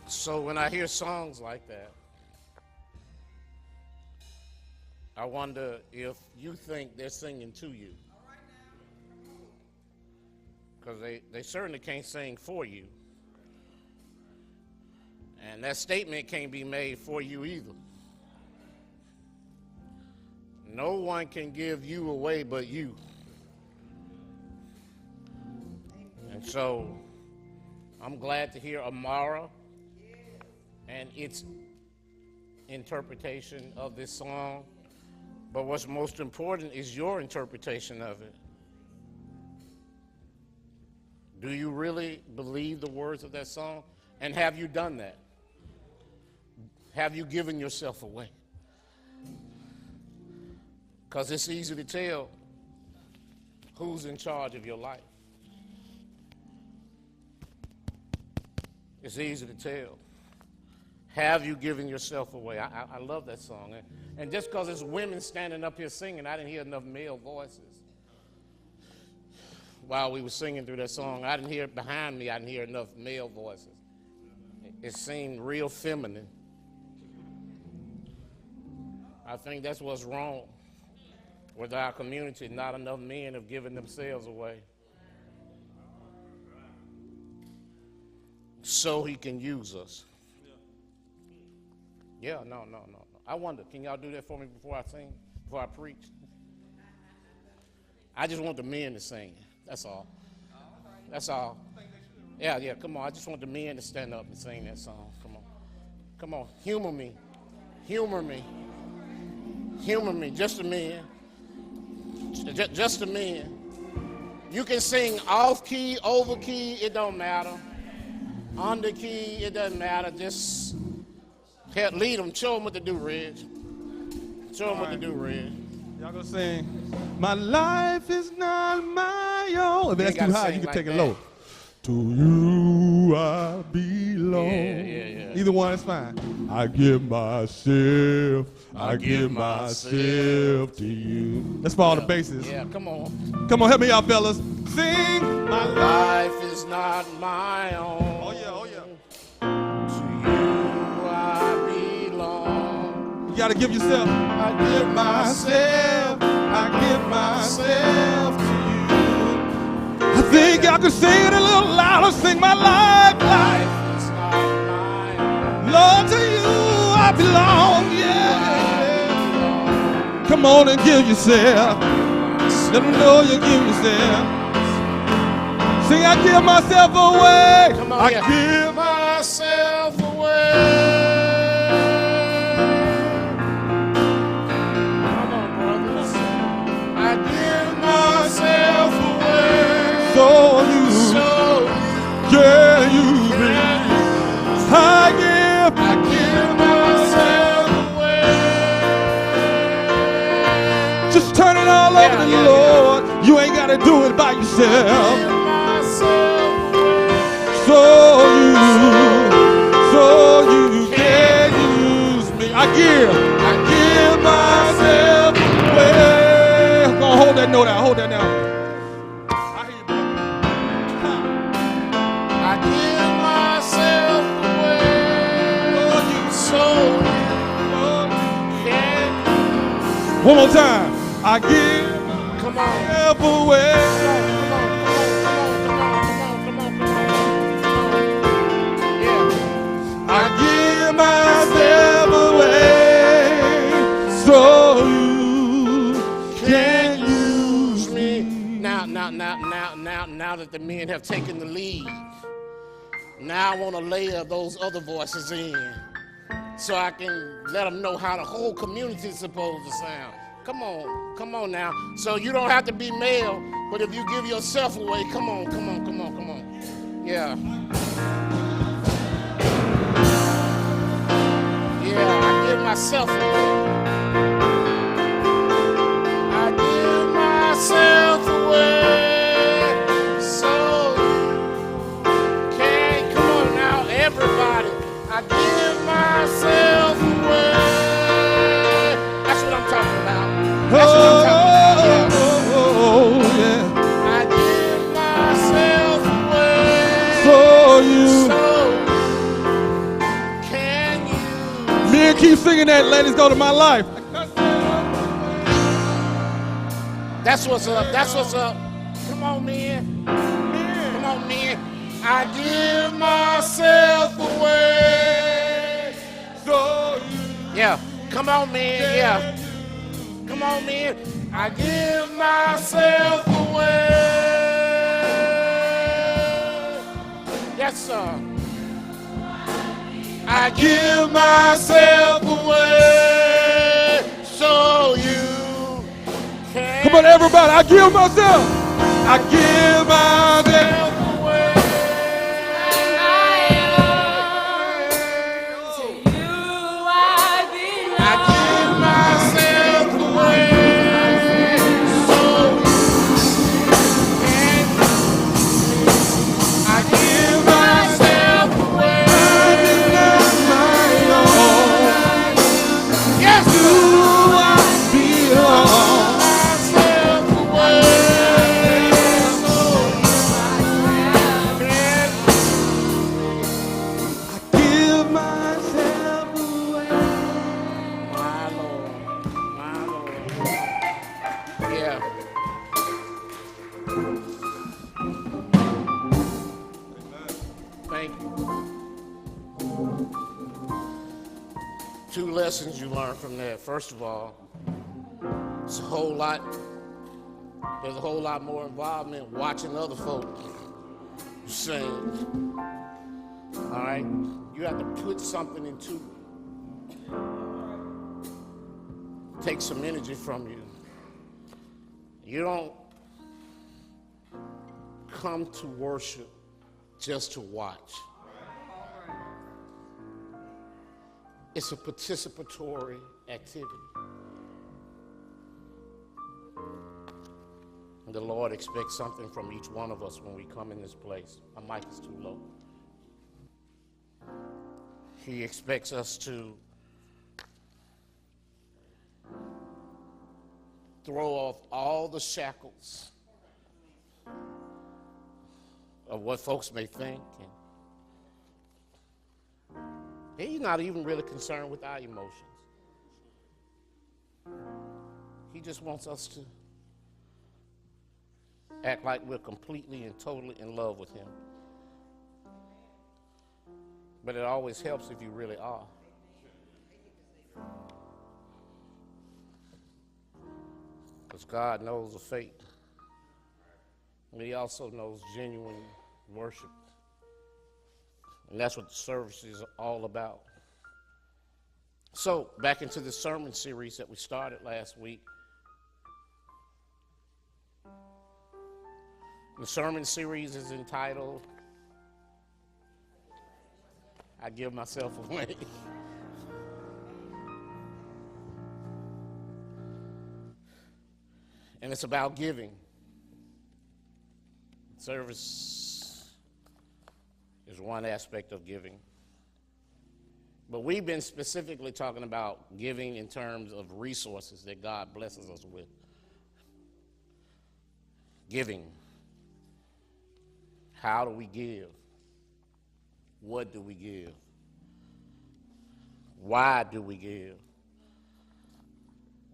So when I hear songs like that, I wonder if you think they're singing to you. Because they certainly can't sing for you. And that statement can't be made for you either. No one can give you away but you. And so I'm glad to hear Amara and its interpretation of this song. But what's most important is your interpretation of it. Do you really believe the words of that song? And have you done that? Have you given yourself away? Because it's easy to tell who's in charge of your life. It's easy to tell. Have you given yourself away? I love that song. And just because it's women standing up here singing, I didn't hear enough male voices. While we were singing through that song, I didn't hear behind me, I didn't hear enough male voices. It seemed real feminine. I think that's what's wrong with our community. Not enough men have given themselves away so he can use us. Yeah, no. I wonder, can y'all do that for me before I sing, before I preach? I just want the men to sing. That's all. That's all. Yeah, come on. I just want the men to stand up and sing that song. Come on. Humor me. Just the men. Just the men. You can sing off key, over key, it don't matter. Under key, it doesn't matter. Just lead them. Show them what to do, Reg. Show them what to do, Reg. Y'all gonna sing, my life is not my own. If that's too high, you can take it low. To you I belong. Yeah. Either one is fine. I give myself to you. That's for all the bases. Yeah, come on. Come on, help me out, fellas. Sing, my life is not my own. Oh yeah. To you I belong. You gotta give yourself. I give myself to you. I think y'all can sing it a little louder. Sing my life is not my own. Lord, to you I belong, yeah. Come on and give yourself. Let them know you give yourself. Sing, I give myself away. Come on, I give myself away. So you can use me. I give myself away. Just turn it all over to the Lord. You ain't got to do it by yourself. So you can use me. I give myself away. I'm gonna hold that note out. Hold that down. One more time. I give. Come Come on. myself away. Yeah. I give myself away so you can use me. Now that the men have taken the lead, now I want to layer those other voices in so I can let them know how the whole community is supposed to sound. Come on now. So you don't have to be male, but if you give yourself away, come on. Yeah. Yeah, I give myself away. I give myself away so you can. Come on now, everybody. I give myself away. That's what I'm talking about. That's what I'm talking about. Yeah. I give myself away So you can you. men keep singing that, ladies go to my life. That's what's up. That's what's up. Come on, men. Come on, men. I give myself away. So you Yeah. Come on, man. Yeah. Come on, man. I give myself away. Yes, sir. I give myself away so you can. come on, everybody. I give myself. I give myself. away. I give myself away so you can. I give myself away. Yes, Do I belong? myself away so you can. Give myself away. My Lord. Yeah. Thank you. 2 lessons you learn from that. First of all, there's a whole lot more involvement watching other folks sing. All right? You have to put something into it. Take some energy from you. You don't come to worship just to watch. It's a participatory activity. And the Lord expects something from each one of us when we come in this place. My mic is too low. He expects us to throw off all the shackles of what folks may think. And he's not even really concerned with our emotions. He just wants us to act like we're completely and totally in love with him. But it always helps if you really are. Because God knows the fate. But he also knows genuine worship. And that's what the service is all about. So, back into the sermon series that we started last week. The sermon series is entitled, I Give Myself Away. And it's about giving. Service is one aspect of giving. But we've been specifically talking about giving in terms of resources that God blesses us with. Giving. How do we give? What do we give? Why do we give?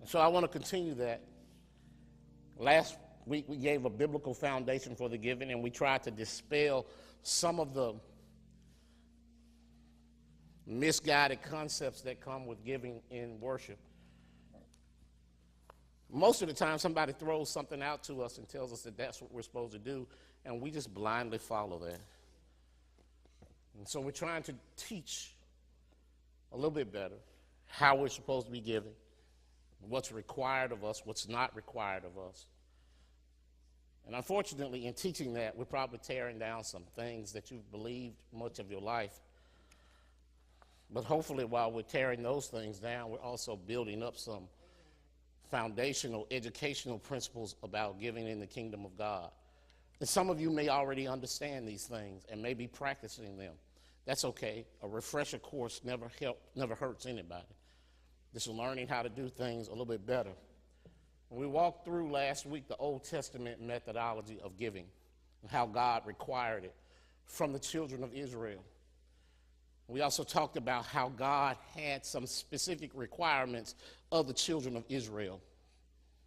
So I want to continue that. Last week we gave a biblical foundation for the giving, and we tried to dispel some of the misguided concepts that come with giving in worship. Most of the time somebody throws something out to us and tells us that that's what we're supposed to do, and we just blindly follow that. And so we're trying to teach a little bit better how we're supposed to be giving, what's required of us, what's not required of us. And unfortunately, in teaching that, we're probably tearing down some things that you've believed much of your life. But hopefully, while we're tearing those things down, we're also building up some foundational, educational principles about giving in the kingdom of God. And some of you may already understand these things and may be practicing them. That's okay. A refresher course never hurts anybody. This is learning how to do things a little bit better. We walked through last week the Old Testament methodology of giving and how God required it from the children of Israel. We also talked about how God had some specific requirements of the children of Israel.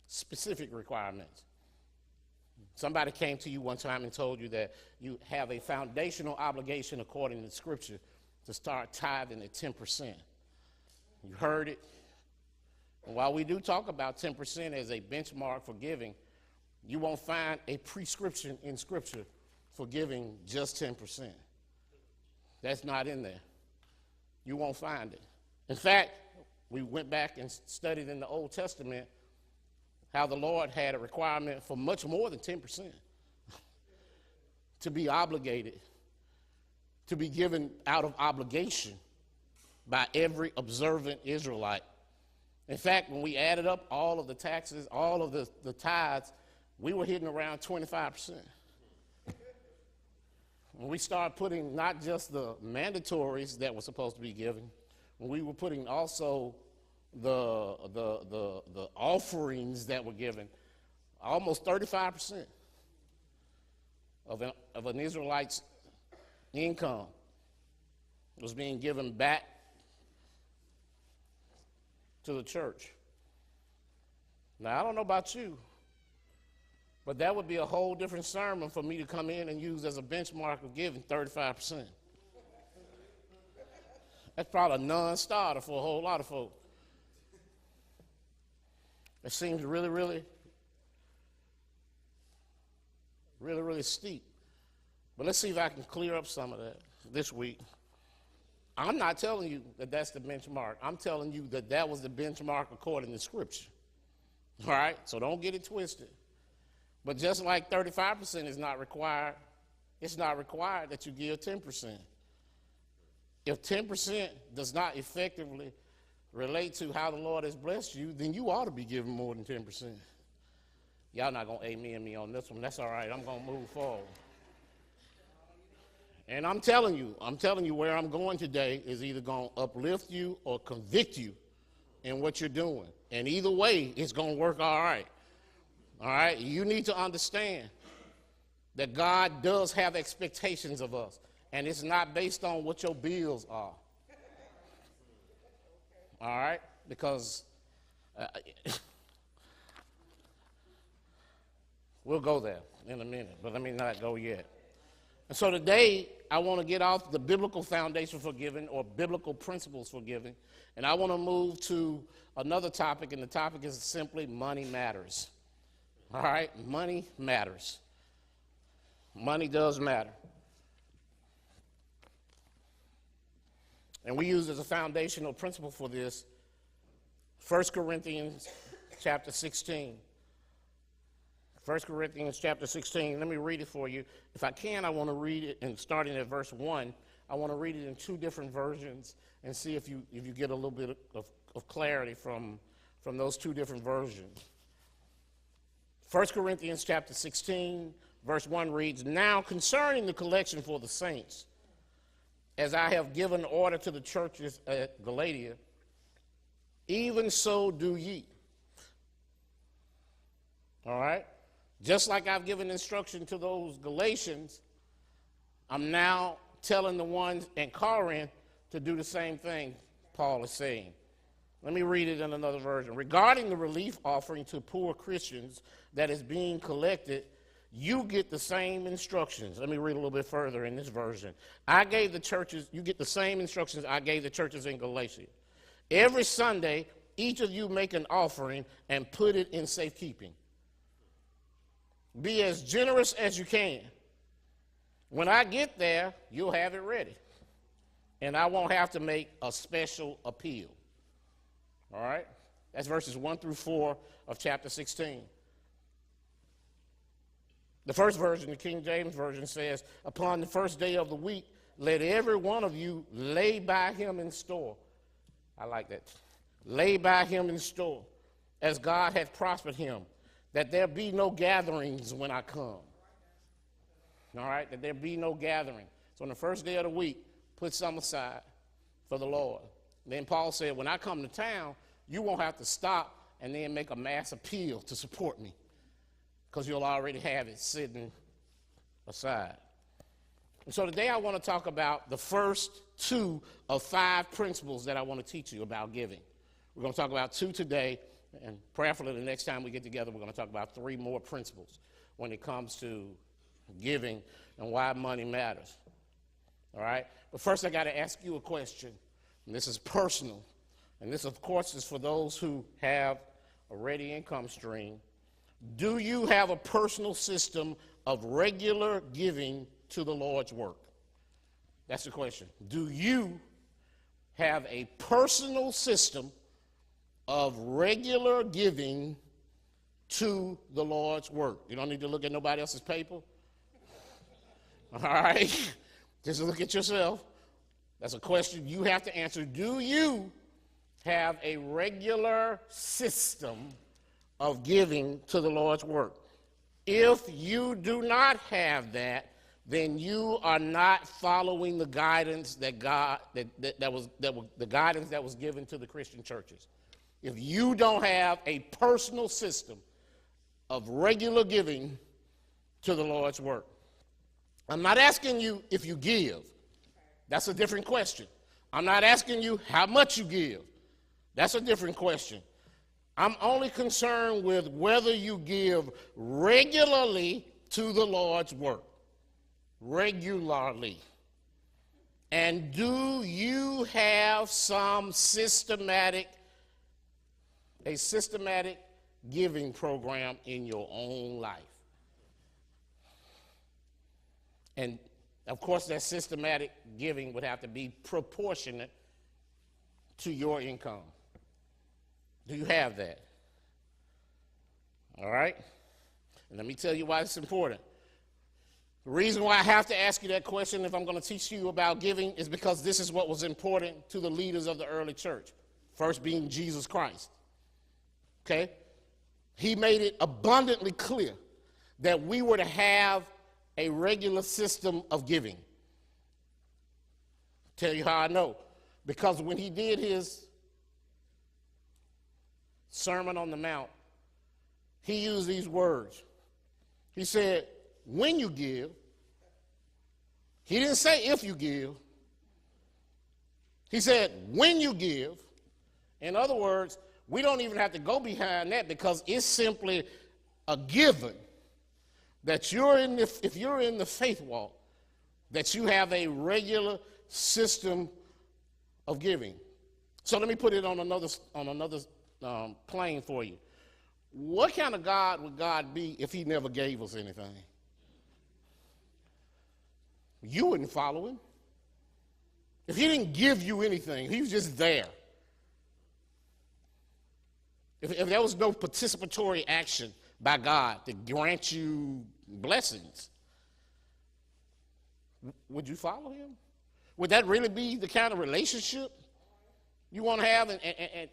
Specific requirements. Somebody came to you one time and told you that you have a foundational obligation according to Scripture to start tithing at 10%. You heard it. And while we do talk about 10% as a benchmark for giving, you won't find a prescription in Scripture for giving just 10%. That's not in there. You won't find it. In fact, we went back and studied in the Old Testament how the Lord had a requirement for much more than 10% to be obligated, to be given out of obligation by every observant Israelite. In fact, when we added up all of the taxes, all of the tithes, we were hitting around 25%. When we started putting not just the mandatories that were supposed to be given, when we were putting also the offerings that were given, almost 35% of an Israelite's income was being given back to the church. Now, I don't know about you, but that would be a whole different sermon for me to come in and use as a benchmark of giving 35%. That's probably a non-starter for a whole lot of folks. It seems really, really, really, really steep. But let's see if I can clear up some of that this week. I'm not telling you that that's the benchmark. I'm telling you that that was the benchmark according to Scripture. All right? So don't get it twisted. But just like 35% is not required, it's not required that you give 10%. If 10% does not effectively relate to how the Lord has blessed you, then you ought to be giving more than 10%. Y'all not going to amen me on this one. That's all right. I'm going to move forward. And I'm telling you where I'm going today is either going to uplift you or convict you in what you're doing. And either way, it's going to work all right. All right? You need to understand that God does have expectations of us, and it's not based on what your bills are. All right? Because we'll go there in a minute, but let me not go yet. And so today, I want to get off the biblical foundation for giving or biblical principles for giving, and I want to move to another topic, and the topic is simply money matters. All right? Money matters. Money does matter. And we use as a foundational principle for this 1 Corinthians chapter 16. 1 Corinthians chapter 16, let me read it for you. If I can, I want to read it, and starting at verse 1, I want to read it in two different versions and see if you get a little bit of clarity from those two different versions. 1 Corinthians chapter 16, verse 1 reads, "Now concerning the collection for the saints, as I have given order to the churches at Galatia, even so do ye." All right? Just like I've given instruction to those Galatians, I'm now telling the ones in Corinth to do the same thing, Paul is saying. Let me read it in another version. Regarding the relief offering to poor Christians that is being collected, you get the same instructions. Let me read a little bit further in this version. I gave the churches, you get the same instructions I gave the churches in Galatia. Every Sunday, each of you make an offering and put it in safekeeping. Be as generous as you can. When I get there, you'll have it ready. And I won't have to make a special appeal. All right? That's verses 1 through 4 of chapter 16. The first version, the King James Version, says, upon the first day of the week, let every one of you lay by him in store. I like that. Lay by him in store, as God hath prospered him, that there be no gatherings when I come. All right? That there be no gathering. So on the first day of the week, put some aside for the Lord. Then Paul said, when I come to town, you won't have to stop and then make a mass appeal to support me, because you'll already have it sitting aside. And so today I want to talk about the first 2 of 5 principles that I want to teach you about giving. We're going to talk about 2 today, and prayerfully the next time we get together, we're going to talk about 3 more principles when it comes to giving and why money matters. All right? But first I got to ask you a question, and this is personal. And this, of course, is for those who have a ready income stream. Do you have a personal system of regular giving to the Lord's work? That's the question. Do you have a personal system of regular giving to the Lord's work? You don't need to look at nobody else's paper. All right? Just look at yourself. That's a question you have to answer. Do you have a regular system of giving to the Lord's work? If you do not have that, then you are not following the guidance that the guidance that was given to the Christian churches. If you don't have a personal system of regular giving to the Lord's work. I'm not asking you if you give. That's a different question. I'm not asking you how much you give. That's a different question. I'm only concerned with whether you give regularly to the Lord's work. Regularly. And do you have a systematic giving program in your own life? And of course, that systematic giving would have to be proportionate to your income. Do you have that? All right? And let me tell you why it's important. The reason why I have to ask you that question if I'm going to teach you about giving is because this is what was important to the leaders of the early church. First being Jesus Christ. Okay? He made it abundantly clear that we were to have a regular system of giving. Tell you how I know. Because when he did his Sermon on the Mount, he used these words. He said, when you give. He didn't say if you give. He said, when you give. In other words, we don't even have to go behind that because it's simply a given that if you're in the faith walk, that you have a regular system of giving. So let me put it on another plane for you. What kind of God would God be if he never gave us anything? You wouldn't follow him. If he didn't give you anything, he was just there. If there was no participatory action by God to grant you blessings, would you follow him? Would that really be the kind of relationship you want to have? And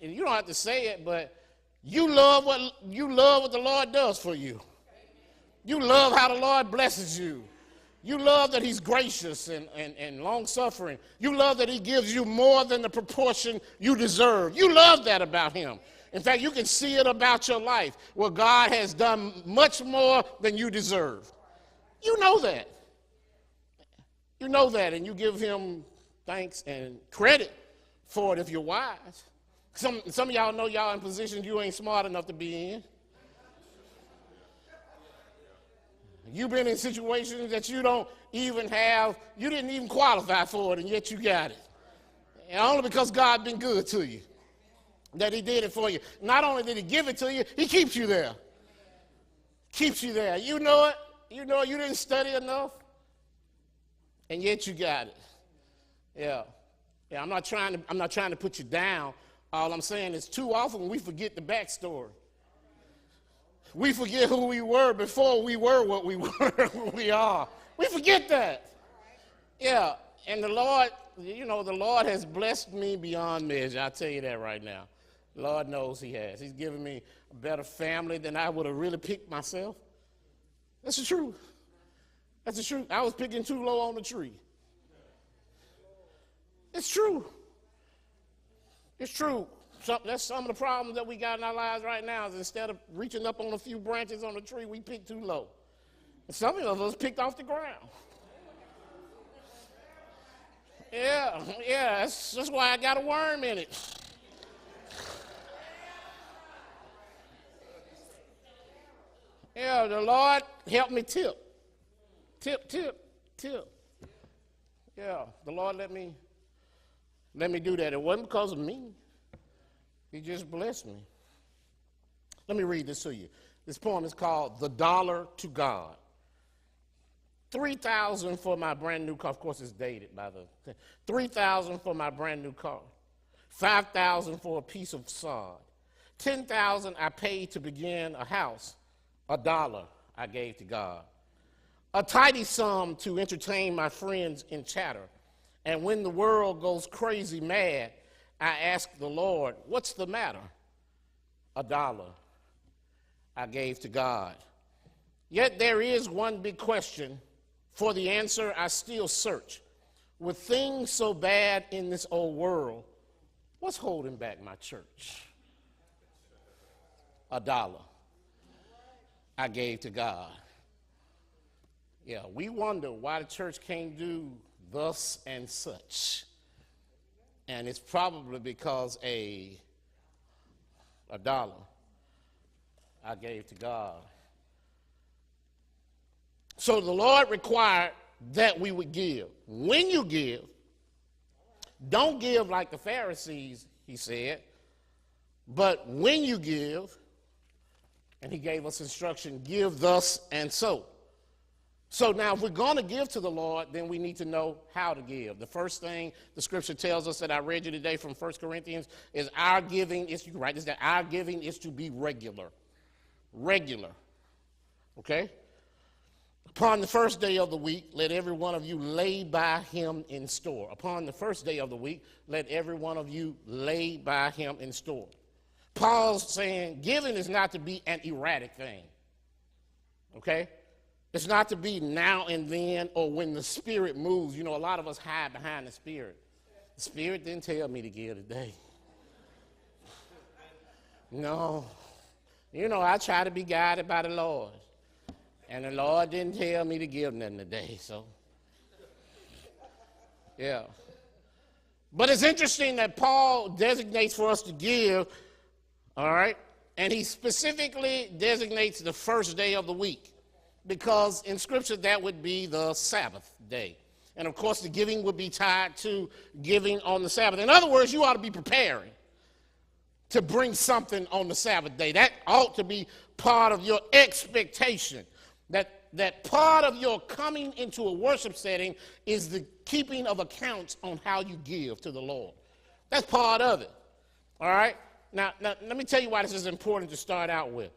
you don't have to say it, but you love what the Lord does for you. You love how the Lord blesses you. You love that he's gracious and long-suffering. You love that he gives you more than the proportion you deserve. You love that about him. In fact, you can see it about your life, where God has done much more than you deserve. You know that. You know that, and you give him thanks and credit for it if you're wise. Some of y'all know y'all in positions you ain't smart enough to be in. You've been in situations that you don't even have, you didn't even qualify for it, and yet you got it. And only because God been good to you, that he did it for you. Not only did he give it to you, he keeps you there. Keeps you there. You know it. You know you didn't study enough, and yet you got it. Yeah. Yeah, I'm not trying to put you down. All I'm saying is too often we forget the backstory. We forget who we were before we were what we were, who we are. We forget that. Yeah, and the Lord, you know, the Lord has blessed me beyond measure. I'll tell you that right now. The Lord knows he has. He's given me a better family than I would have really picked myself. That's the truth. That's the truth. I was picking too low on the tree. It's true. It's true. That's some of the problems that we got in our lives right now is instead of reaching up on a few branches on the tree, we pick too low. And some of us picked off the ground. Yeah, that's why I got a worm in it. Yeah, the Lord helped me tip. Tip. Yeah, the Lord let me do that. It wasn't because of me. He just blessed me. Let me read this to you. This poem is called The Dollar to God. 3,000 for my brand new car. Of course, it's dated by the 3,000 for my brand new car. 5,000 for a piece of sod. 10,000 I paid to begin a house. $1 I gave to God. A tidy sum to entertain my friends in chatter. And when the world goes crazy mad, I ask the Lord, what's the matter? $1 I gave to God. Yet there is one big question. For the answer, I still search. With things so bad in this old world, what's holding back my church? $1 I gave to God. Yeah, we wonder why the church can't do thus and such. And it's probably because $1 I gave to God. So the Lord required that we would give. When you give, don't give like the Pharisees, he said, but when you give, and he gave us instruction, give thus and so. So now if we're going to give to the Lord, then we need to know how to give. The first thing the scripture tells us that I read you today from 1 Corinthians is our giving is, you can write this down, our giving is to be regular. Regular. Okay? Upon the first day of the week, let every one of you lay by him in store. Upon the first day of the week, let every one of you lay by him in store. Paul's saying giving is not to be an erratic thing. Okay? It's not to be now and then or when the Spirit moves. You know, a lot of us hide behind the Spirit. The Spirit didn't tell me to give today. No. You know, I try to be guided by the Lord. And the Lord didn't tell me to give nothing today, so. Yeah. But it's interesting that Paul designates for us to give, all right? And he specifically designates the first day of the week. Because in Scripture, that would be the Sabbath day. And, of course, the giving would be tied to giving on the Sabbath. In other words, you ought to be preparing to bring something on the Sabbath day. That ought to be part of your expectation. That part of your coming into a worship setting is the keeping of accounts on how you give to the Lord. That's part of it. All right? Now, let me tell you why this is important to start out with.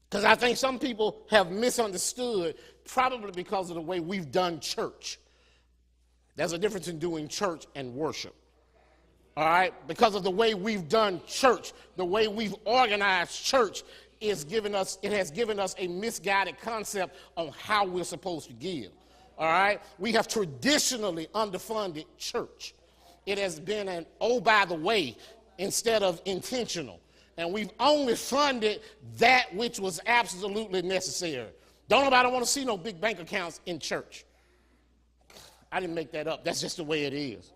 Because I think some people have misunderstood, probably because of the way we've done church. There's a difference in doing church and worship. All right? Because of the way we've done church, the way we've organized church it has given us a misguided concept on how we're supposed to give. All right? We have traditionally underfunded church. It has been an by the way instead of intentional. And we've only funded that which was absolutely necessary. Don't nobody want to see no big bank accounts in church. I didn't make that up. That's just the way it is.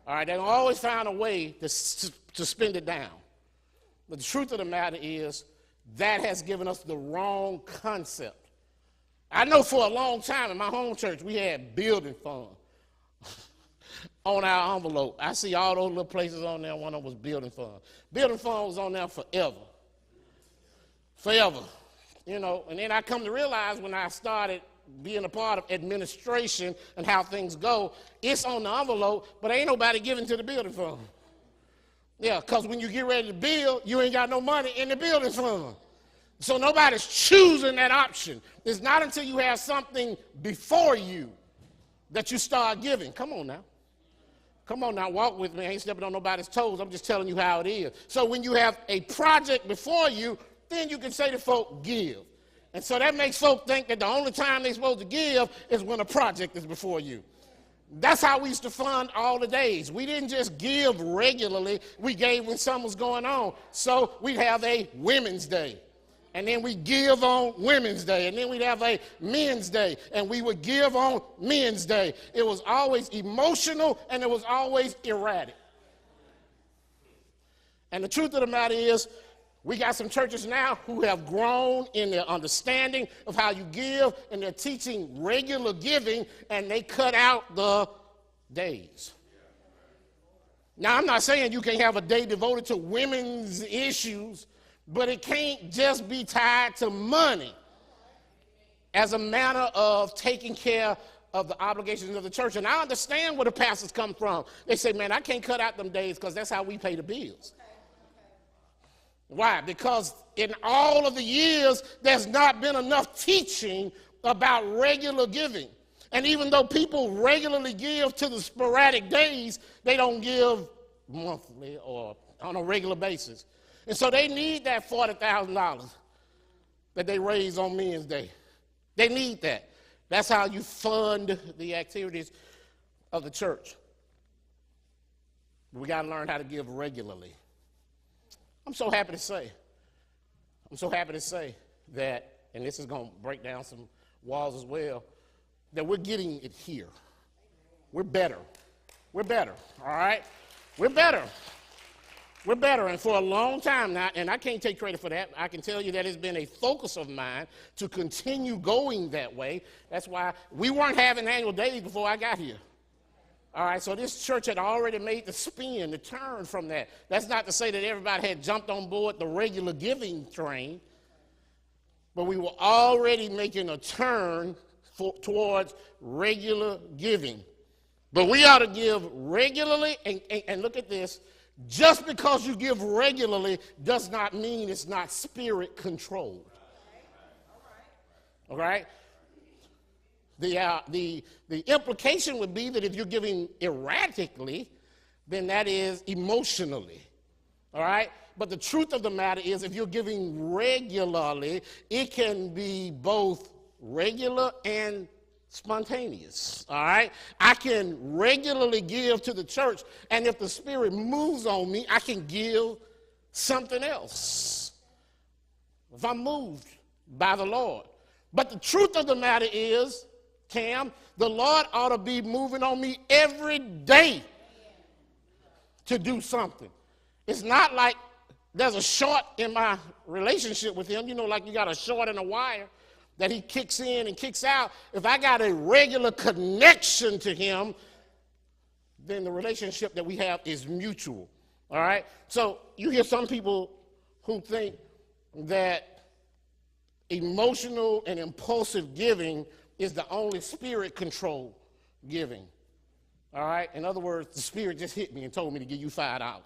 All right, they always find a way to spend it down. But the truth of the matter is that has given us the wrong concept. I know for a long time in my home church we had building fund on our envelope. I see all those little places on there. One of them was building fund. Building fund was on there forever. Forever. You know, and then I come to realize when I started being a part of administration and how things go, it's on the envelope, but ain't nobody giving to the building fund. Yeah, because when you get ready to build, you ain't got no money in the building fund. So nobody's choosing that option. It's not until you have something before you that you start giving. Come on now. Come on now, walk with me. I ain't stepping on nobody's toes. I'm just telling you how it is. So when you have a project before you, then you can say to folk, give. And so that makes folk think that the only time they're supposed to give is when a project is before you. That's how we used to fund all the days. We didn't just give regularly. We gave when something was going on. So we'd have a Women's Day. And then we give on Women's Day. And then we'd have a Men's Day. And we would give on Men's Day. It was always emotional and it was always erratic. And the truth of the matter is, we got some churches now who have grown in their understanding of how you give, and they're teaching regular giving, and they cut out the days. Now, I'm not saying you can't have a day devoted to women's issues, but it can't just be tied to money as a manner of taking care of the obligations of the church. And I understand where the pastors come from. They say, man, I can't cut out them days because that's how we pay the bills. Why? Because in all of the years, there's not been enough teaching about regular giving. And even though people regularly give to the sporadic days, they don't give monthly or on a regular basis. And so they need that $40,000 that they raise on Men's Day. They need that. That's how you fund the activities of the church. We got to learn how to give regularly. I'm so happy to say that, and this is going to break down some walls as well, that we're getting it here. We're better. We're better, all right? We're better. We're better, and for a long time now, and I can't take credit for that. I can tell you that it's been a focus of mine to continue going that way. That's why we weren't having annual days before I got here. All right, so this church had already made the spin, the turn from that. That's not to say that everybody had jumped on board the regular giving train, but we were already making a turn towards regular giving. But we ought to give regularly, and look at this, just because you give regularly does not mean it's not spirit controlled. All right? The implication would be that if you're giving erratically, then that is emotionally, all right? But the truth of the matter is if you're giving regularly, it can be both regular and spontaneous, all right? I can regularly give to the church, and if the Spirit moves on me, I can give something else if I'm moved by the Lord. But the truth of the matter is, Cam, the Lord ought to be moving on me every day to do something. It's not like there's a short in my relationship with him, you know, like you got a short in a wire that he kicks in and kicks out. If I got a regular connection to him, then the relationship that we have is mutual, all right? So you hear some people who think that emotional and impulsive giving is the only spirit-controlled giving, all right? In other words, the Spirit just hit me and told me to give you $5.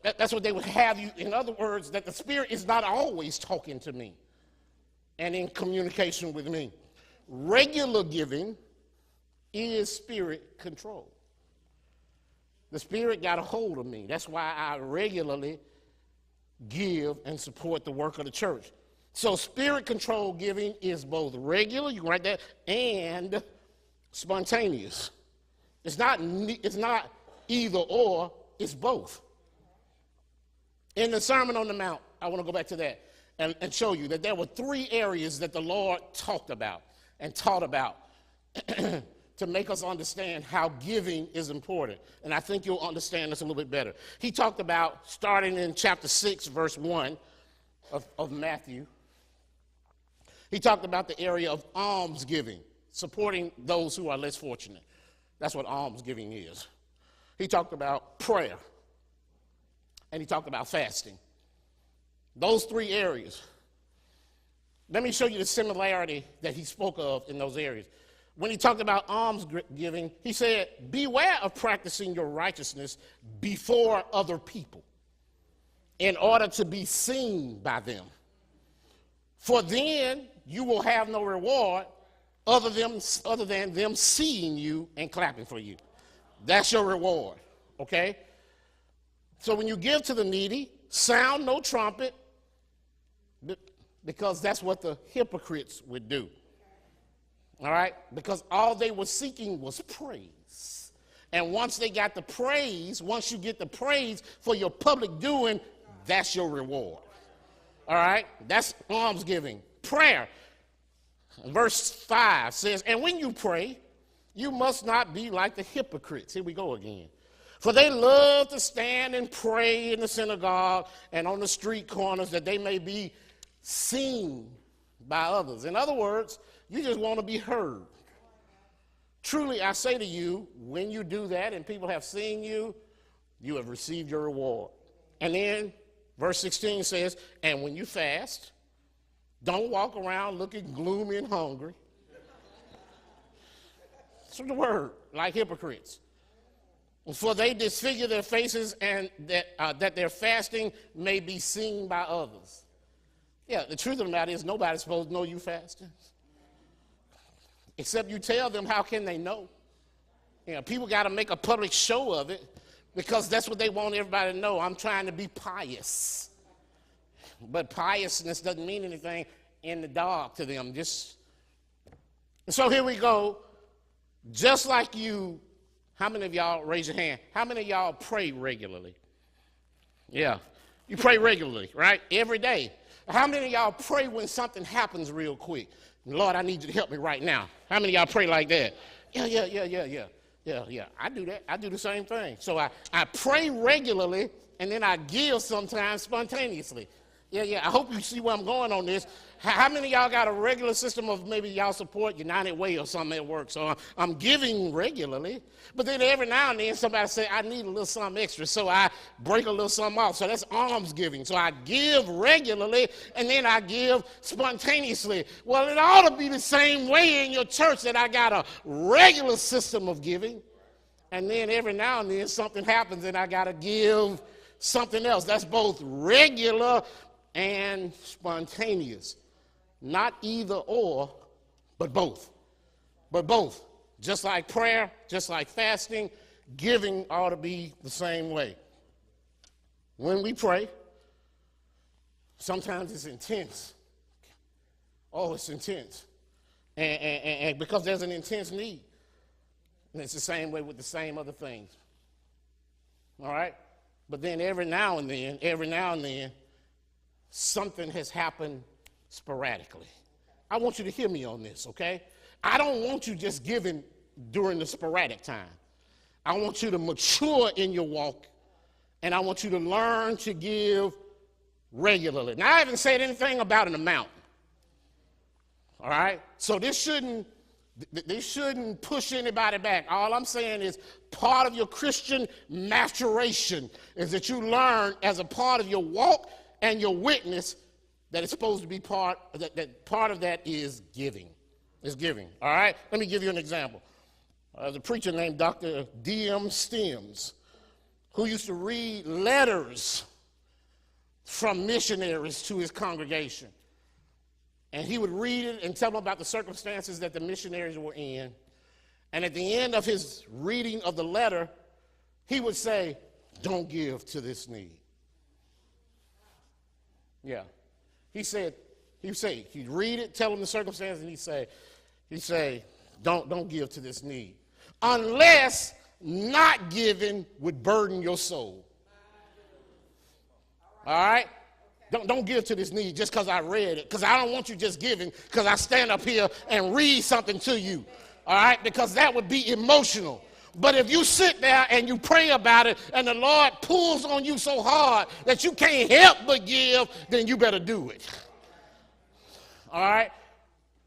That's what they would have you. In other words, that the Spirit is not always talking to me and in communication with me. Regular giving is spirit-controlled. The Spirit got a hold of me. That's why I regularly give and support the work of the church. So spirit-controlled giving is both regular, you can write that, and spontaneous. It's not either or, it's both. In the Sermon on the Mount, I want to go back to that and show you that there were 3 areas that the Lord talked about and taught about to make us understand how giving is important. And I think you'll understand this a little bit better. He talked about, starting in chapter 6, verse 1 of Matthew, he talked about the area of almsgiving, supporting those who are less fortunate. That's what almsgiving is. He talked about prayer, and he talked about fasting. Those three areas. Let me show you the similarity that he spoke of in those areas. When he talked about almsgiving, he said, beware of practicing your righteousness before other people in order to be seen by them. For then you will have no reward other than them seeing you and clapping for you. That's your reward, okay? So when you give to the needy, sound no trumpet, because that's what the hypocrites would do. All right? Because all they were seeking was praise. And once they got the praise, once you get the praise for your public doing, that's your reward. All right? That's almsgiving. Prayer. Verse 5 says, and when you pray, you must not be like the hypocrites. Here we go again. For they love to stand and pray in the synagogue and on the street corners that they may be seen by others. In other words, you just want to be heard. Truly, I say to you, when you do that and people have seen you, you have received your reward. And then verse 16 says, and when you fast, don't walk around looking gloomy and hungry. That's the word, like hypocrites. For they disfigure their faces, and that their fasting may be seen by others. Yeah, the truth of the matter is nobody's supposed to know you fasting. Except you tell them, how can they know? You know, people got to make a public show of it because that's what they want everybody to know. I'm trying to be pious. But piousness doesn't mean anything in the dark to them. So here we go. Just like you, how many of y'all, raise your hand, how many of y'all pray regularly? Yeah, you pray regularly, right? Every day. How many of y'all pray when something happens real quick? Lord, I need you to help me right now. How many of y'all pray like that? Yeah. I do that. I do the same thing. So I pray regularly, and then I give sometimes spontaneously. Yeah. I hope you see where I'm going on this. How many of y'all got a regular system of maybe y'all support United Way or something at work? So I'm giving regularly, but then every now and then somebody say, I need a little something extra, so I break a little something off. So that's almsgiving. So I give regularly, and then I give spontaneously. Well, it ought to be the same way in your church, that I got a regular system of giving, and then every now and then something happens and I got to give something else. That's both regular and spontaneous. Not either or, but both. But both. Just like prayer, just like fasting, giving ought to be the same way. When we pray, sometimes it's intense. Oh, it's intense. And because there's an intense need. And it's the same way with the same other things. All right? But then every now and then, something has happened sporadically. I want you to hear me on this, okay? I don't want you just giving during the sporadic time. I want you to mature in your walk, and I want you to learn to give regularly. Now, I haven't said anything about an amount, all right? So this shouldn't push anybody back. All I'm saying is part of your Christian maturation is that you learn as a part of your walk and your witness that it's supposed to be part of that is giving. Is giving, all right? Let me give you an example. There's a preacher named Dr. D.M. Stems who used to read letters from missionaries to his congregation. And he would read it and tell them about the circumstances that the missionaries were in. And at the end of his reading of the letter, he would say, don't give to this need. Yeah. He'd read it, tell them the circumstances, and he'd say, don't give to this need. Unless not giving would burden your soul. All right? Don't give to this need just because I read it, because I don't want you just giving because I stand up here and read something to you. All right, because that would be emotional. But if you sit there and you pray about it and the Lord pulls on you so hard that you can't help but give, then you better do it. All right?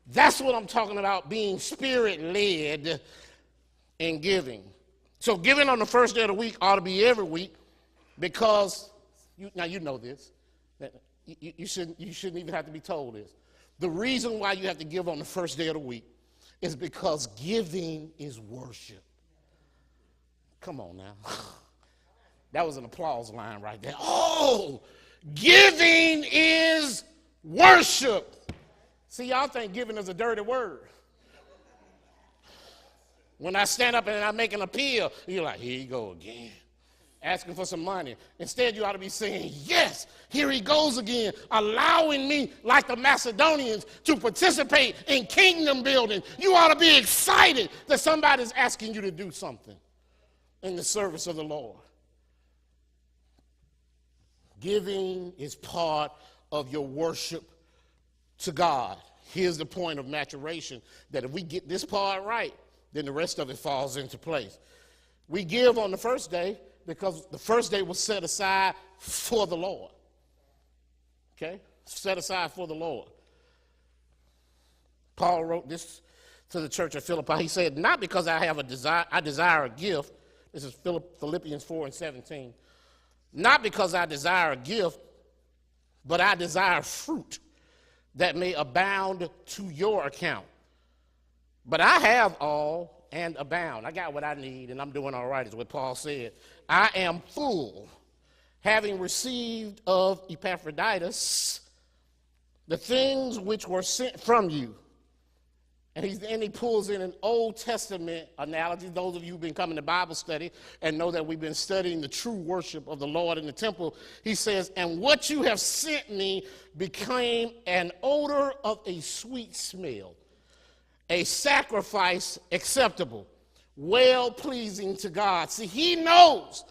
That's what I'm talking about, being spirit-led in giving. So giving on the first day of the week ought to be every week because, now you know this. You shouldn't even have to be told this. The reason why you have to give on the first day of the week is because giving is worship. Come on now. That was an applause line right there. Oh, giving is worship. See, y'all think giving is a dirty word. When I stand up and I make an appeal, you're like, here you go again, asking for some money. Instead, you ought to be saying, yes, here he goes again, allowing me, like the Macedonians, to participate in kingdom building. You ought to be excited that somebody's asking you to do something in the service of the Lord. Giving is part of your worship to God. Here's the point of maturation, that if we get this part right, then the rest of it falls into place. We give on the first day because the first day was set aside for the Lord. Okay? Set aside for the Lord. Paul wrote this to the church at Philippi. He said, not because I desire a gift. This is Philippians 4:17. Not because I desire a gift, but I desire fruit that may abound to your account. But I have all and abound. I got what I need, and I'm doing all right, is what Paul said. I am full, having received of Epaphroditus the things which were sent from you. And he pulls in an Old Testament analogy. Those of you who've been coming to Bible study and know that we've been studying the true worship of the Lord in the temple, he says, and what you have sent me became an odor of a sweet smell, a sacrifice acceptable, well-pleasing to God. See, he knows,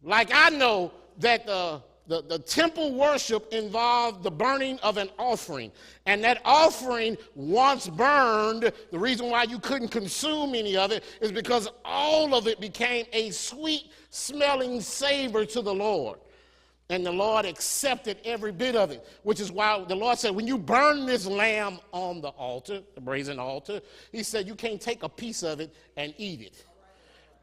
like I know, that the temple worship involved the burning of an offering. And that offering, once burned, the reason why you couldn't consume any of it is because all of it became a sweet-smelling savor to the Lord. And the Lord accepted every bit of it, which is why the Lord said, when you burn this lamb on the altar, the brazen altar, he said you can't take a piece of it and eat it,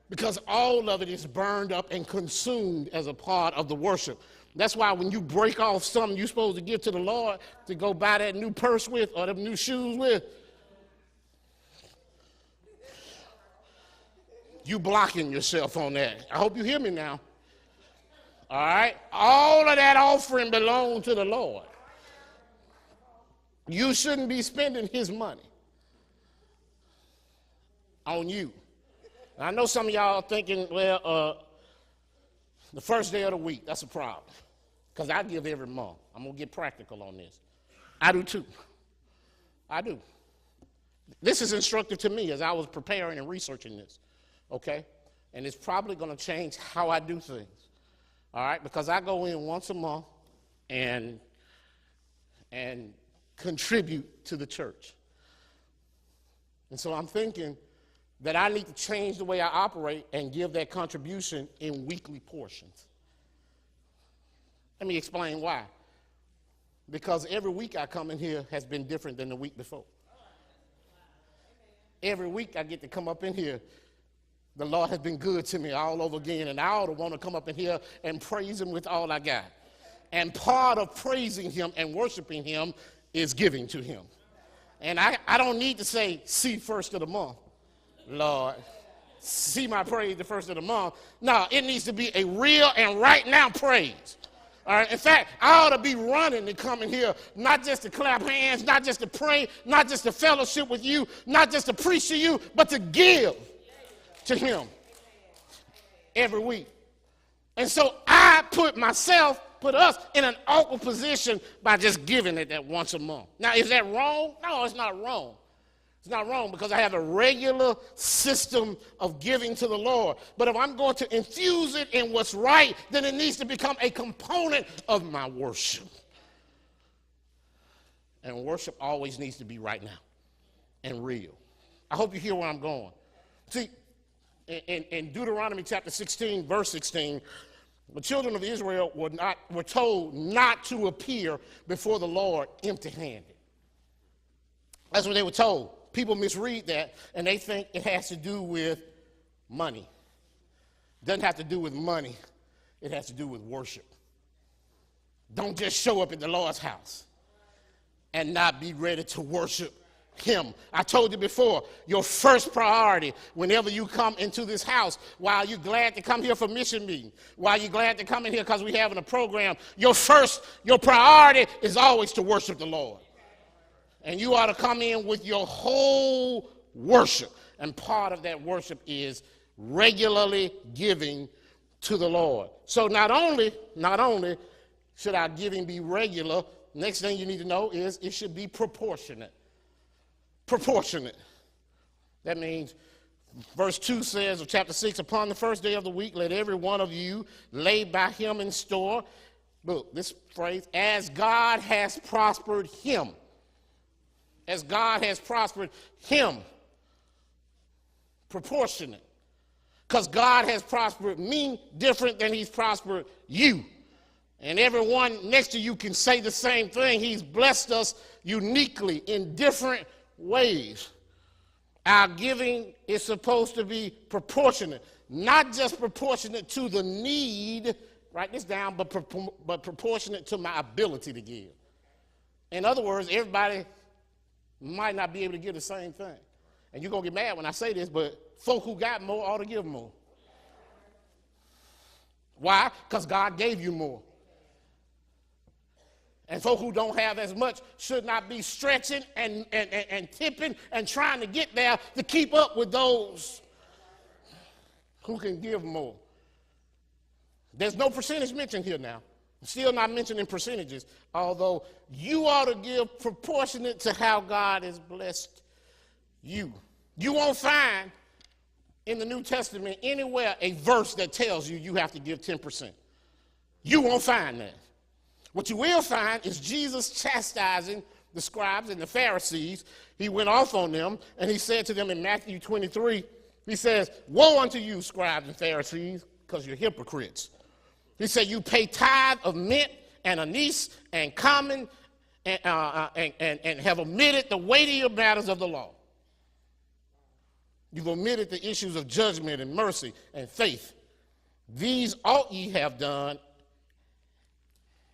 because all of it is burned up and consumed as a part of the worship. That's why when you break off something you're supposed to give to the Lord to go buy that new purse with or them new shoes with, you blocking yourself on that. I hope you hear me now. All right? All of that offering belongs to the Lord. You shouldn't be spending his money on you. And I know some of y'all are thinking, well, the first day of the week, that's a problem. Because I give every month. I'm going to get practical on this. I do too. I do. This is instructive to me as I was preparing and researching this. Okay? And it's probably going to change how I do things. All right? Because I go in once a month and contribute to the church. And so I'm thinking that I need to change the way I operate and give that contribution in weekly portions. Let me explain why. Because every week I come in here has been different than the week before. Every week I get to come up in here. The Lord has been good to me all over again, and I ought to want to come up in here and praise him with all I got. And part of praising him and worshiping him is giving to him. And I don't need to say, see first of the month, Lord, see my praise the first of the month. No, it needs to be a real and right now praise. All right. In fact, I ought to be running to come in here, not just to clap hands, not just to pray, not just to fellowship with you, not just to preach to you, but to give to him every week. And so I put us in an awkward position by just giving it that once a month. Now, is that wrong? No, it's not wrong. It's not wrong because I have a regular system of giving to the Lord. But if I'm going to infuse it in what's right, then it needs to become a component of my worship. And worship always needs to be right now and real. I hope you hear where I'm going. See, in Deuteronomy chapter 16, verse 16, the children of Israel were told not to appear before the Lord empty-handed. That's what they were told. People misread that, and they think it has to do with money. It doesn't have to do with money. It has to do with worship. Don't just show up at the Lord's house and not be ready to worship him. I told you before, your first priority whenever you come into this house, while you're glad to come here for mission meeting, while you're glad to come in here because we're having a program, your priority is always to worship the Lord. And you ought to come in with your whole worship. And part of that worship is regularly giving to the Lord. So not only should our giving be regular, next thing you need to know is it should be proportionate. Proportionate. That means verse 2 says of chapter 6, upon the first day of the week, let every one of you lay by him in store. Look, this phrase, as God has prospered him. As God has prospered him. Proportionate. Because God has prospered me different than he's prospered you. And everyone next to you can say the same thing. He's blessed us uniquely in different ways. Our giving is supposed to be proportionate, not just proportionate to the need, write this down, but proportionate to my ability to give. In other words, everybody might not be able to give the same thing. And you're going to get mad when I say this, but folk who got more ought to give more. Why? Because God gave you more. And folk who don't have as much should not be stretching and tipping and trying to get there to keep up with those who can give more. There's no percentage mentioned here now. I'm still not mentioning percentages, although you ought to give proportionate to how God has blessed you. You won't find in the New Testament anywhere a verse that tells you you have to give 10%. You won't find that. What you will find is Jesus chastising the scribes and the Pharisees. He went off on them, and he said to them in Matthew 23, he says, woe unto you, scribes and Pharisees, because you're hypocrites. He said, you pay tithe of mint and anise and common and have omitted the weightier matters of the law. You've omitted the issues of judgment and mercy and faith. These ought ye have done,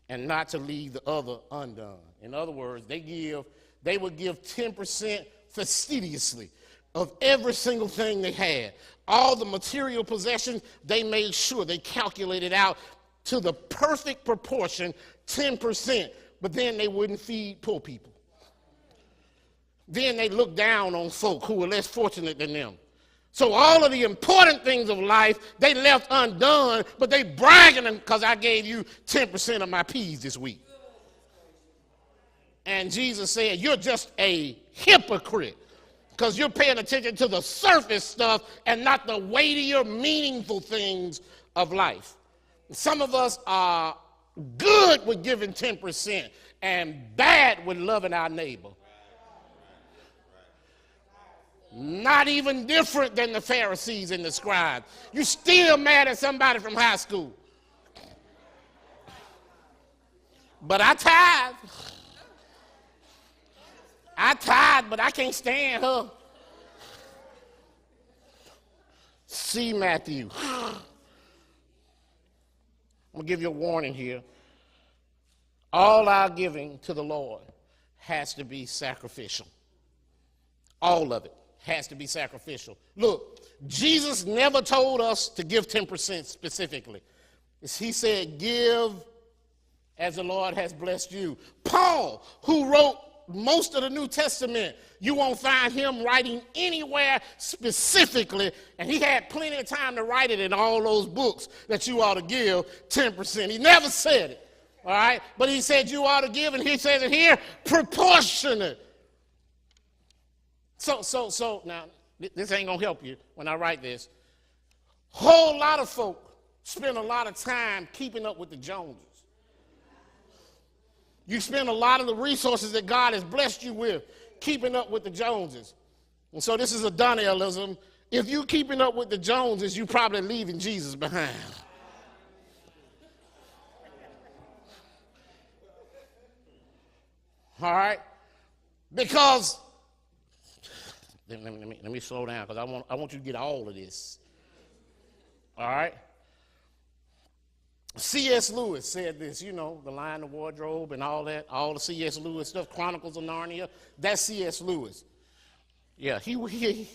and not to leave the other undone. In other words, they would give 10% fastidiously of every single thing they had. All the material possessions, they made sure they calculated out to the perfect proportion, 10%, but then they wouldn't feed poor people. Then they looked down on folk who were less fortunate than them. So all of the important things of life, they left undone, but they bragging because I gave you 10% of my peas this week. And Jesus said, you're just a hypocrite because you're paying attention to the surface stuff and not the weightier, meaningful things of life. Some of us are good with giving 10% and bad with loving our neighbor. Not even different than the Pharisees and the scribes. You still mad at somebody from high school. But I tithe. But I can't stand her. See Matthew. I'm going to give you a warning here. All our giving to the Lord has to be sacrificial. All of it has to be sacrificial. Look, Jesus never told us to give 10% specifically. He said, give as the Lord has blessed you. Paul, who wrote most of the New Testament, you won't find him writing anywhere specifically, and he had plenty of time to write it in all those books that you ought to give 10%. He never said it, all right? But he said you ought to give, and he says it here, proportionate. So now, this ain't going to help you when I write this. Whole lot of folk spend a lot of time keeping up with the Joneses. You spend a lot of the resources that God has blessed you with keeping up with the Joneses. And so this is a Donnellism. If you keeping up with the Joneses, you probably leaving Jesus behind. All right? Because, let me slow down because I want you to get all of this. All right? C.S. Lewis said this, you know, The Lion, the Wardrobe and all that, all the C.S. Lewis stuff, Chronicles of Narnia, that's C.S. Lewis. Yeah, he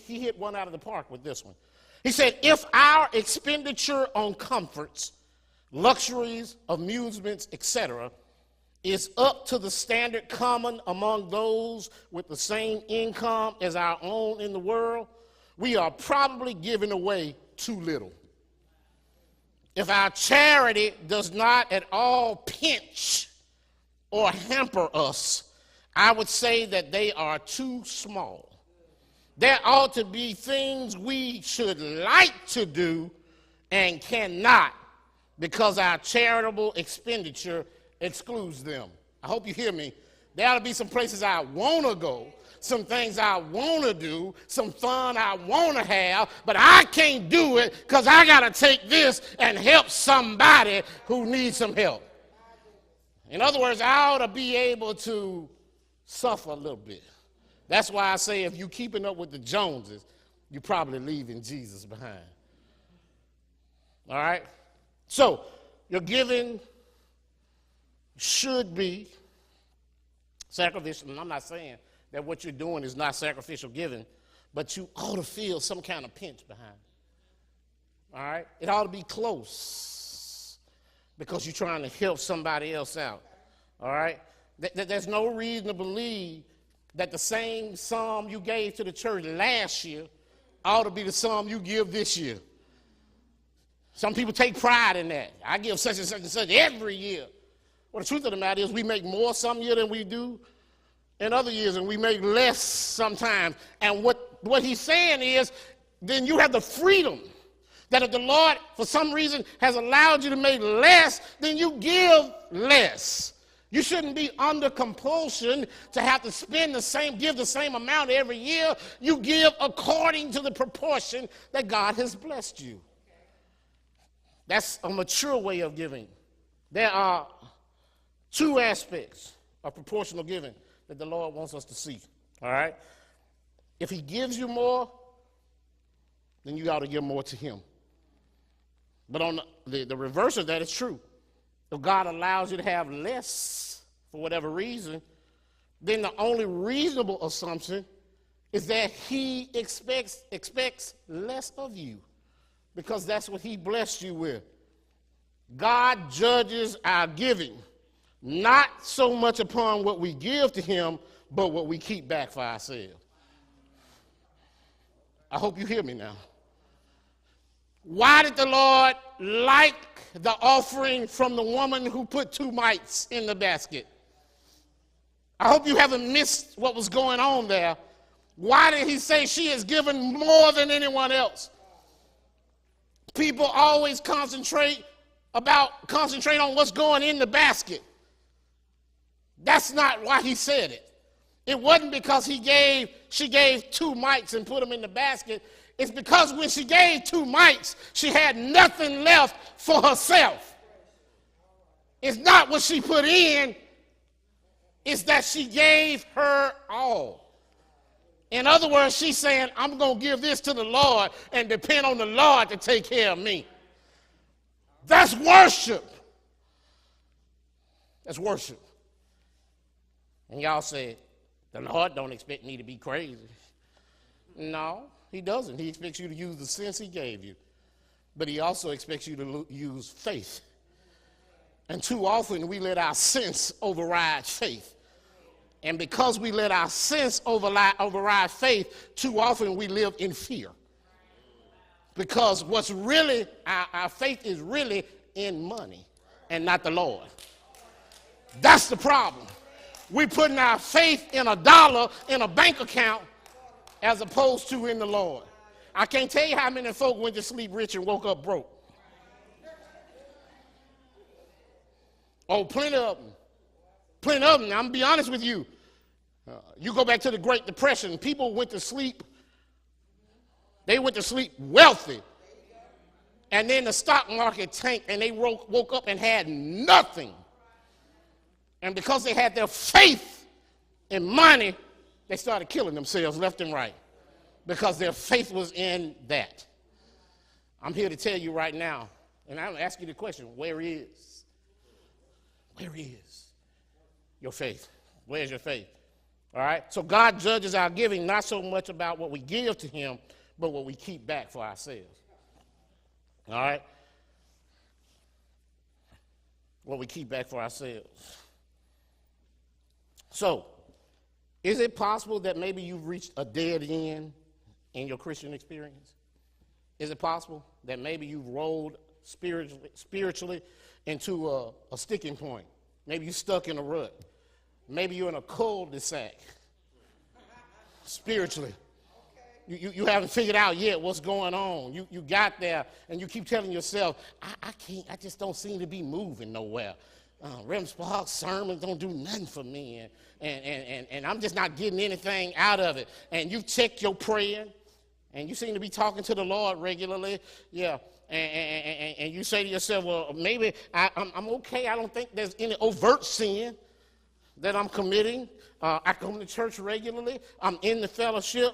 hit one out of the park with this one. He said, if our expenditure on comforts, luxuries, amusements, etc., is up to the standard common among those with the same income as our own in the world, we are probably giving away too little. If our charity does not at all pinch or hamper us, I would say that they are too small. There ought to be things we should like to do and cannot because our charitable expenditure excludes them. I hope you hear me. There ought to be some places I want to go, some things I want to do, some fun I want to have, but I can't do it because I got to take this and help somebody who needs some help. In other words, I ought to be able to suffer a little bit. That's why I say if you're keeping up with the Joneses, you're probably leaving Jesus behind. All right? So, your giving should be sacrificial. And I'm not saying that what you're doing is not sacrificial giving, but you ought to feel some kind of pinch behind it. All right? It ought to be close because you're trying to help somebody else out. All right? There's no reason to believe that the same sum you gave to the church last year ought to be the sum you give this year. Some people take pride in that. I give such and such and such every year. Well, the truth of the matter is we make more some year than we do in other years, and we make less sometimes. And what he's saying is, then you have the freedom that if the Lord, for some reason, has allowed you to make less, then you give less. You shouldn't be under compulsion to have to give the same amount every year. You give according to the proportion that God has blessed you. That's a mature way of giving. There are two aspects of proportional giving that the Lord wants us to see. All right? If he gives you more, then you got to give more to him. But on the reverse of that is true. If God allows you to have less for whatever reason, then the only reasonable assumption is that he expects less of you because that's what he blessed you with. God judges our giving, not so much upon what we give to him, but what we keep back for ourselves. I hope you hear me now. Why did the Lord like the offering from the woman who put 2 mites in the basket? I hope you haven't missed what was going on there. Why did he say she has given more than anyone else? People always concentrate on what's going in the basket. That's not why he said it. It wasn't because she gave 2 mites and put them in the basket. It's because when she gave 2 mites, she had nothing left for herself. It's not what she put in, it's that she gave her all. In other words, she's saying, I'm going to give this to the Lord and depend on the Lord to take care of me. That's worship. That's worship. And y'all say, the Lord don't expect me to be crazy. No, he doesn't. He expects you to use the sense he gave you. But he also expects you to use faith. And too often we let our sense override faith. And because we let our sense override faith, too often we live in fear. Because what's really, our faith is really in money and not the Lord. That's the problem. We're putting our faith in $1 in a bank account as opposed to in the Lord. I can't tell you how many folk went to sleep rich and woke up broke. Oh, plenty of them. Plenty of them. I'm going to be honest with you. You go back to the Great Depression, people went to sleep They went to sleep wealthy. And then the stock market tanked and they woke up and had nothing. And because they had their faith in money, they started killing themselves left and right because their faith was in that. I'm here to tell you right now, and I'm asking you the question, where is your faith? Where's your faith? All right? So God judges our giving not so much about what we give to him, but what we keep back for ourselves. All right? What we keep back for ourselves. So, is it possible that maybe you've reached a dead end in your Christian experience? Is it possible that maybe you've rolled spiritually into a sticking point? Maybe you're stuck in a rut. Maybe you're in a cul-de-sac spiritually. You haven't figured out yet what's going on. You got there and you keep telling yourself, I just don't seem to be moving nowhere. Reverend Sparks' sermons don't do nothing for me, and I'm just not getting anything out of it. And you've checked your praying, and you seem to be talking to the Lord regularly, yeah. And you say to yourself, well, maybe I'm okay. I don't think there's any overt sin that I'm committing. I come to church regularly. I'm in the fellowship.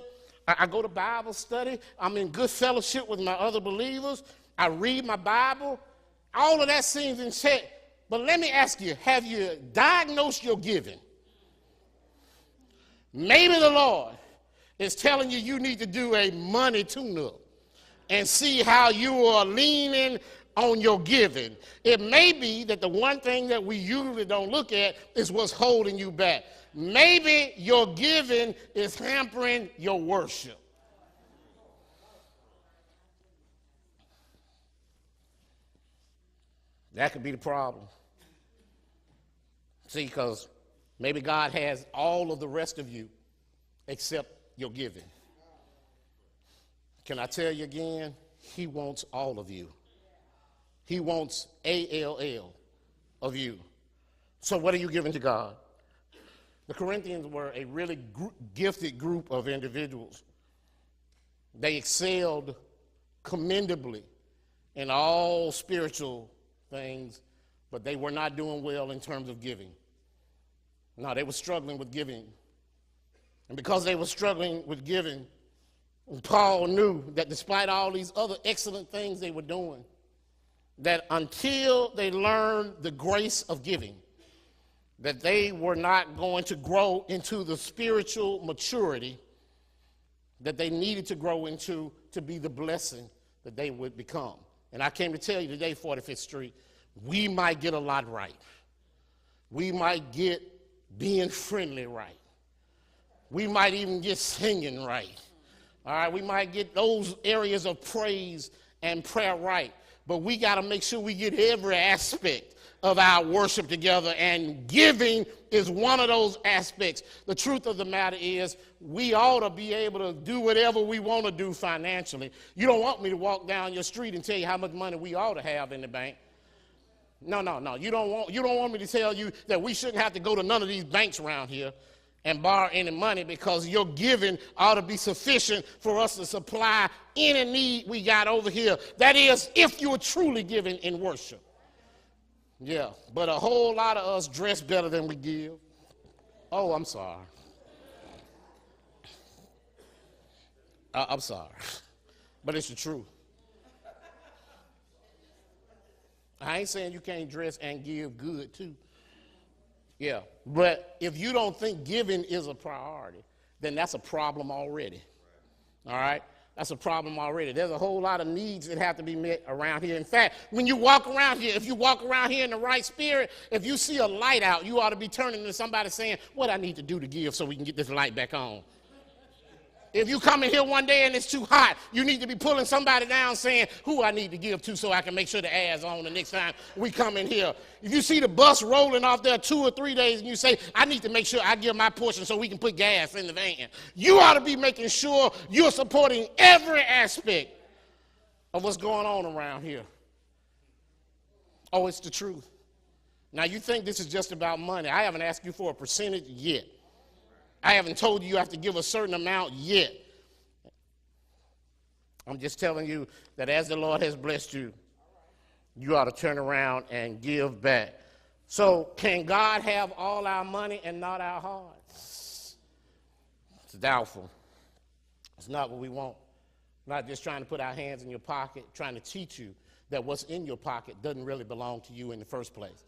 I go to Bible study. I'm in good fellowship with my other believers. I read my Bible. All of that seems in check. But let me ask you, have you diagnosed your giving? Maybe the Lord is telling you you need to do a money tune-up and see how you are leaning on your giving. It may be that the one thing that we usually don't look at is what's holding you back. Maybe your giving is hampering your worship. That could be the problem. See, because maybe God has all of the rest of you except your giving. Can I tell you again? He wants all of you. He wants ALL of you. So what are you giving to God? The Corinthians were a really gifted group of individuals. They excelled commendably in all spiritual things, but they were not doing well in terms of giving. No, they were struggling with giving. And because they were struggling with giving, Paul knew that despite all these other excellent things they were doing, that until they learned the grace of giving, that they were not going to grow into the spiritual maturity that they needed to grow into to be the blessing that they would become. And I came to tell you today, 45th Street, we might get a lot right. We might get being friendly right. We might even get singing right. All right, we might get those areas of praise and prayer right. But we got to make sure we get every aspect of our worship together, and giving is one of those aspects. The truth of the matter is we ought to be able to do whatever we want to do financially. You don't want me to walk down your street and tell you how much money we ought to have in the bank. No. You don't want me to tell you that we shouldn't have to go to none of these banks around here and borrow any money, because your giving ought to be sufficient for us to supply any need we got over here. That is, if you're truly giving in worship. Yeah, but a whole lot of us dress better than we give. Oh, I'm sorry. I'm sorry, but it's the truth. I ain't saying you can't dress and give good too. Yeah, but if you don't think giving is a priority, then that's a problem already. All right? That's a problem already. There's a whole lot of needs that have to be met around here. In fact, when you walk around here, if you walk around here in the right spirit, if you see a light out, you ought to be turning to somebody saying, what I need to do to give so we can get this light back on. If you come in here one day and it's too hot, you need to be pulling somebody down saying, who I need to give to so I can make sure the air's on the next time we come in here. If you see the bus rolling off there 2 or 3 days and you say, I need to make sure I give my portion so we can put gas in the van, you ought to be making sure you're supporting every aspect of what's going on around here. Oh, it's the truth. Now, you think this is just about money. I haven't asked you for a percentage yet. I haven't told you you have to give a certain amount yet. I'm just telling you that as the Lord has blessed you, you ought to turn around and give back. So can God have all our money and not our hearts? It's doubtful. It's not what we want. Not just trying to put our hands in your pocket, trying to teach you that what's in your pocket doesn't really belong to you in the first place.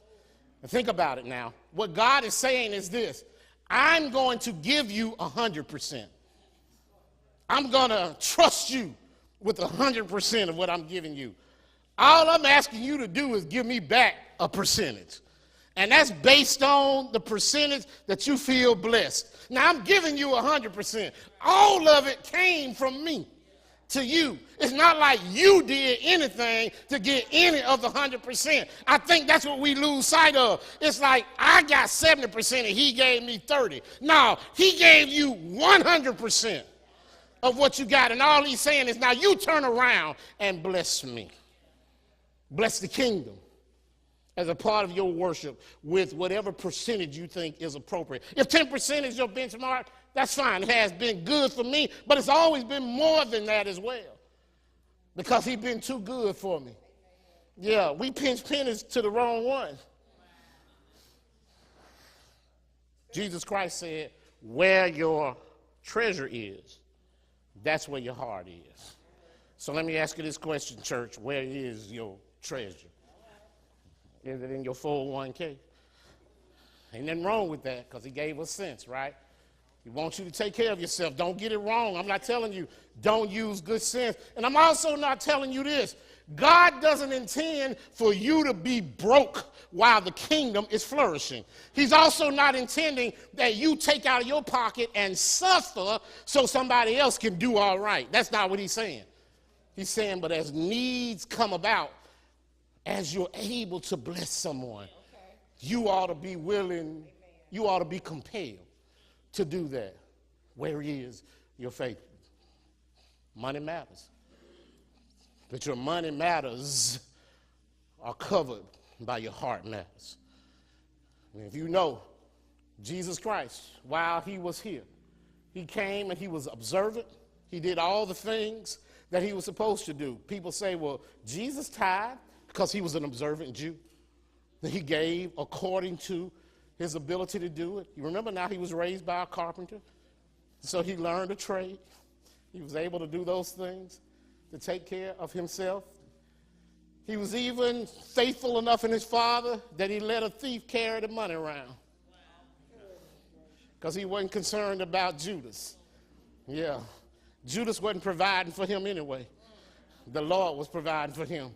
And think about it now. What God is saying is this: I'm going to give you 100%. I'm going to trust you with 100% of what I'm giving you. All I'm asking you to do is give me back a percentage. And that's based on the percentage that you feel blessed. Now, I'm giving you 100%. All of it came from me to you. It's not like you did anything to get any of the 100%. I think that's what we lose sight of. It's like I got 70% and he gave me 30. No, he gave you 100% of what you got. And all he's saying is, now you turn around and bless me. Bless the kingdom as a part of your worship with whatever percentage you think is appropriate. If 10% is your benchmark, that's fine. It has been good for me, but it's always been more than that as well, because he's been too good for me. Yeah, we pinch pennies to the wrong one. Jesus Christ said, where your treasure is, that's where your heart is. So let me ask you this question, church. Where is your treasure? Is it in your 401k? Ain't nothing wrong with that, because he gave us sense, right? He wants you to take care of yourself. Don't get it wrong. I'm not telling you don't use good sense. And I'm also not telling you this. God doesn't intend for you to be broke while the kingdom is flourishing. He's also not intending that you take out of your pocket and suffer so somebody else can do all right. That's not what he's saying. He's saying, but as needs come about, as you're able to bless someone, you ought to be willing, you ought to be compelled to do that. Where is your faith? Money matters. But your money matters are covered by your heart matters. And if you know Jesus Christ, while he was here, he came and he was observant. He did all the things that he was supposed to do. People say, well, Jesus tithed because he was an observant Jew. That he gave according to his ability to do it. You remember now he was raised by a carpenter. So he learned a trade. He was able to do those things to take care of himself. He was even faithful enough in his father that he let a thief carry the money around, because he wasn't concerned about Judas. Yeah, Judas wasn't providing for him anyway. The Lord was providing for him.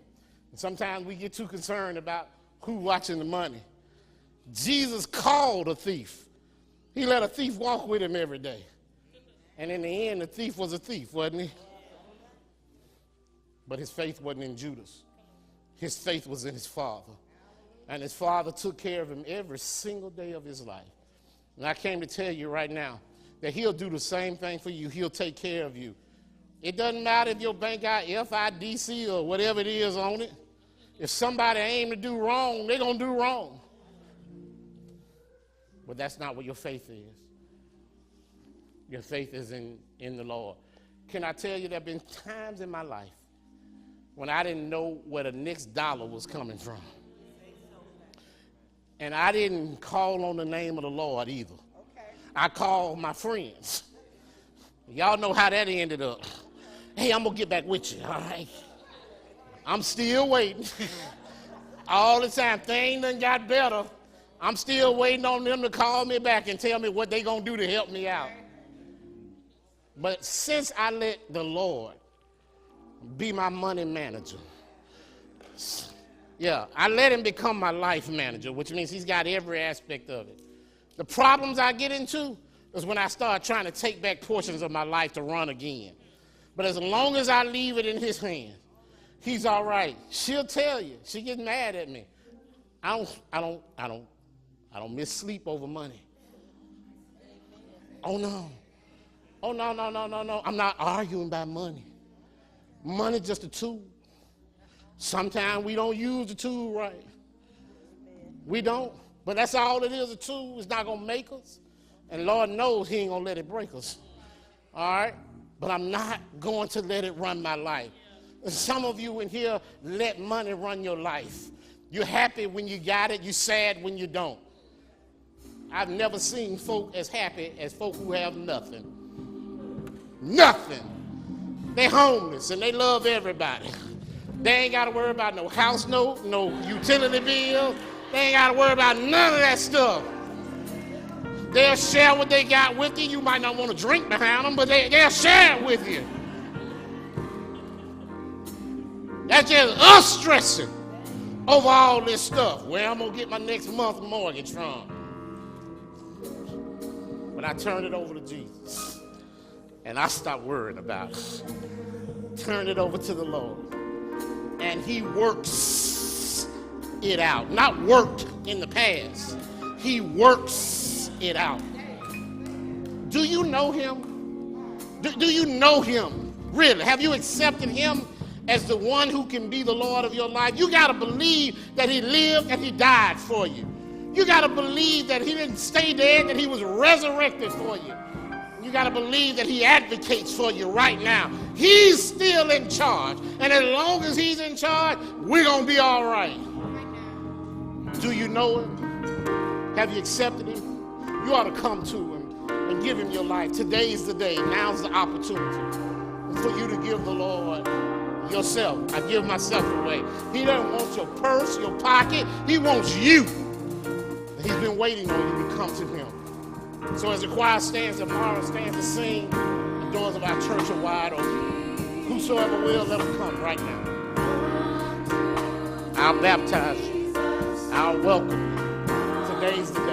And sometimes we get too concerned about who's watching the money. Jesus called a thief. He let a thief walk with him every day. And in the end, the thief was a thief, wasn't he? But his faith wasn't in Judas. His faith was in his father. And his father took care of him every single day of his life. And I came to tell you right now that he'll do the same thing for you. He'll take care of you. It doesn't matter if your bank got FIDC or whatever it is on it. If somebody aim to do wrong, they're going to do wrong. But that's not what your faith is. Your faith is in the Lord. Can I tell you there have been times in my life when I didn't know where the next dollar was coming from. And I didn't call on the name of the Lord either. I called my friends. Y'all know how that ended up. Hey, I'm going to get back with you, all right? I'm still waiting. All the time. Things done got better. I'm still waiting on them to call me back and tell me what they going to do to help me out. But since I let the Lord be my money manager, yeah, I let him become my life manager, which means he's got every aspect of it. The problems I get into is when I start trying to take back portions of my life to run again. But as long as I leave it in his hands, he's all right. She'll tell you. She gets mad at me. I don't miss sleep over money. Oh no. Oh no. I'm not arguing about money. Money's just a tool. Sometimes we don't use the tool right. We don't. But that's all it is, a tool. It's not going to make us. And Lord knows he ain't going to let it break us. All right? but I'm not going to let it run my life. And some of you in here let money run your life. You're happy when you got it. You're sad when you don't. I've never seen folk as happy as folk who have nothing. Nothing. They're homeless and they love everybody. They ain't got to worry about no house note, no utility bill. They ain't got to worry about none of that stuff. They'll share what they got with you. You might not want to drink behind them, but they'll share it with you. That's just us stressing over all this stuff. Where I'm going to get my next month mortgage from. But I turned it over to Jesus. And I stopped worrying about it. Turned it over to the Lord. And he works it out. Not worked in the past. He works it out. Do you know him? Do you know him? Really? Have you accepted him as the one who can be the Lord of your life? You got to believe that he lived and he died for you. You got to believe that he didn't stay dead, that he was resurrected for you. You got to believe that he advocates for you right now. He's still in charge. And as long as he's in charge, we're going to be all right. Do you know him? Have you accepted him? You ought to come to him and give him your life. Today's the day. Now's the opportunity for you to give the Lord yourself. I give myself away. He doesn't want your purse, your pocket. He wants you. He's been waiting on you to come to him. So as the choir stands tomorrow, stands to sing, the doors of our church are wide open. Whosoever will, let them come right now. I'll baptize you. I'll welcome you. Today's the day.